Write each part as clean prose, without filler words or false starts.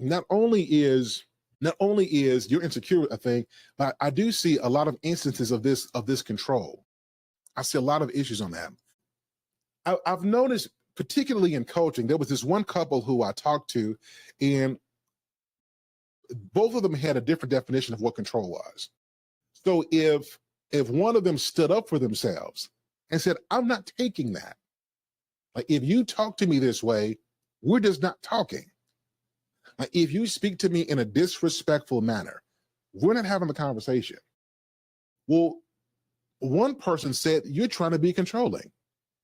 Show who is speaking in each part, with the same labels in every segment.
Speaker 1: not only is you're insecure a thing, but I do see a lot of instances of this control. I see a lot of issues on that. I've noticed, particularly in coaching, there was this one couple who I talked to, and both of them had a different definition of what control was. So if one of them stood up for themselves and said, I'm not taking that. Like, if you talk to me this way, we're just not talking. Like, if you speak to me in a disrespectful manner, we're not having a conversation. Well, one person said, you're trying to be controlling.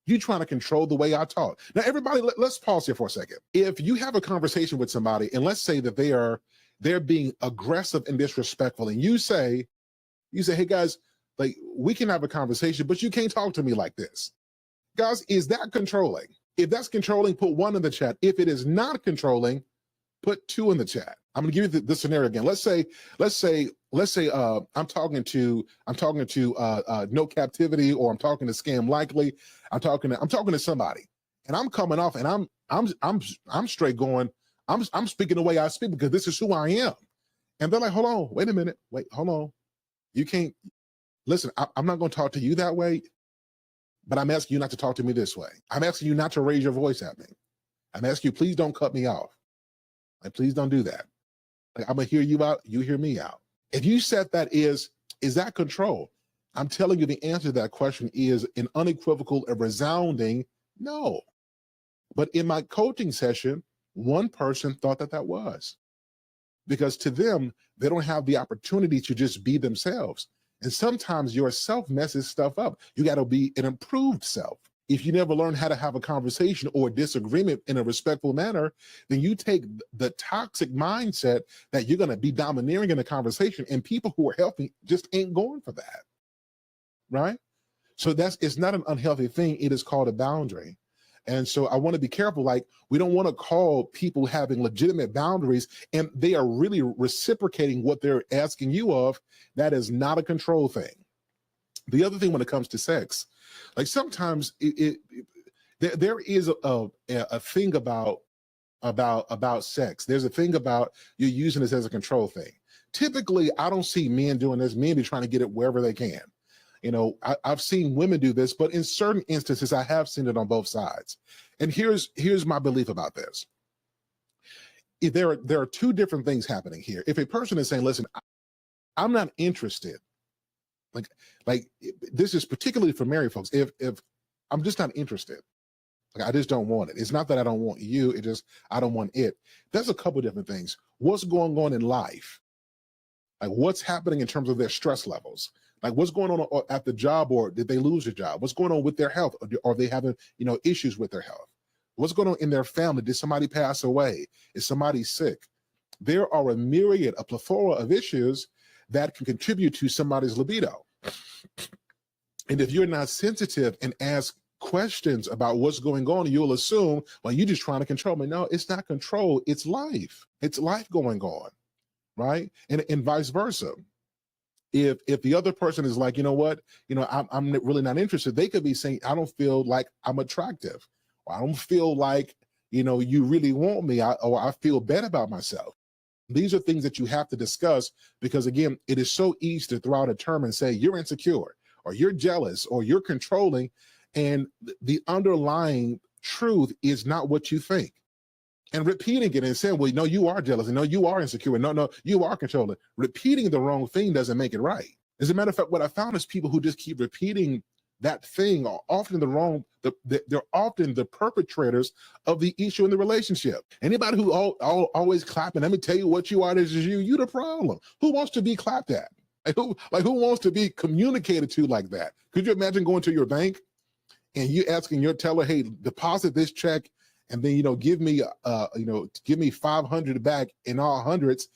Speaker 1: You're trying to control the way I talk. Now, everybody, let's pause here for a second. If you have a conversation with somebody, and let's say that they're being aggressive and disrespectful, and you say, hey guys, like, we can have a conversation, but you can't talk to me like this. Guys, is that controlling? If that's controlling, put 1 in the chat. If it is not controlling, put 2 in the chat. I'm going to give you the scenario again. Let's say I'm talking to No Captivity, or I'm talking to Scam Likely. I'm talking to somebody, and I'm coming off, and I'm straight going, I'm speaking the way I speak because this is who I am. And they're like, hold on, wait a minute, hold on. You can't listen. I'm not going to talk to you that way, but I'm asking you not to talk to me this way. I'm asking you not to raise your voice at me. I'm asking you, please don't cut me off. Like, please don't do that. Like, I'm gonna hear you out, you hear me out. If you said that, is that control? I'm telling you, the answer to that question is an unequivocal, a resounding no. But in my coaching session, one person thought that was, because to them, they don't have the opportunity to just be themselves. And sometimes your self messes stuff up. You got to be an improved self. If you never learn how to have a conversation or a disagreement in a respectful manner, then you take the toxic mindset that you're going to be domineering in a conversation, and people who are healthy just ain't going for that, right? So it's not an unhealthy thing. It is called a boundary. And so I want to be careful. Like, we don't want to call people having legitimate boundaries and they are really reciprocating what they're asking you of. That is not a control thing. The other thing when it comes to sex, like, sometimes there is a thing about sex. There's a thing about you using this as a control thing. Typically, I don't see men doing this. Men be trying to get it wherever they can. You know, I've seen women do this, but in certain instances, I have seen it on both sides. And here's my belief about this. If there are 2 different things happening here. If a person is saying, listen, I'm not interested, like this is particularly for married folks. If I'm just not interested, like, I just don't want it. It's not that I don't want you. It just, I don't want it. There's a couple different things. What's going on in life? Like, what's happening in terms of their stress levels? Like, what's going on at the job, or did they lose their job? What's going on with their health? Or are they having, issues with their health? What's going on in their family? Did somebody pass away? Is somebody sick? There are a plethora of issues that can contribute to somebody's libido. And if you're not sensitive and ask questions about what's going on, you'll assume, well, you're just trying to control me. No, it's not control. It's life. It's life going on, right? And vice versa. If the other person is like, you know what, I'm really not interested, they could be saying, I don't feel like I'm attractive, or I don't feel like, you really want me, or I feel bad about myself. These are things that you have to discuss, because again, it is so easy to throw out a term and say you're insecure, or you're jealous, or you're controlling, and the underlying truth is not what you think. And repeating it and saying, well, no, you are jealous, and no, you are insecure, and no, you are controlling. Repeating the wrong thing doesn't make it right. As a matter of fact, what I found is people who just keep repeating that thing are often they're often the perpetrators of the issue in the relationship. Anybody who always clapping, let me tell you what you are, this is you the problem. Who wants to be clapped at? Who wants to be communicated to like that? Could you imagine going to your bank and you asking your teller, hey, deposit this check, and then, give me 500 back in all hundreds,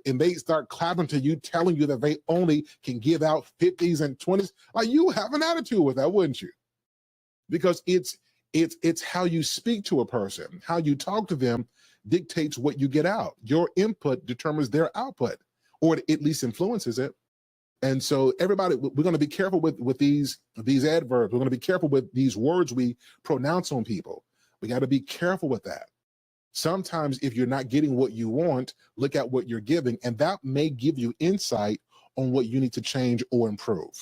Speaker 1: and they start clapping to you, telling you that they only can give out 50s and 20s. Like, you have an attitude with that, wouldn't you? Because it's how you speak to a person, how you talk to them dictates what you get out. Your input determines their output, or it at least influences it. And so everybody, we're going to be careful with these adverbs. We're going to be careful with these words we pronounce on people. We got to be careful with that. Sometimes if you're not getting what you want, look at what you're giving, and that may give you insight on what you need to change or improve.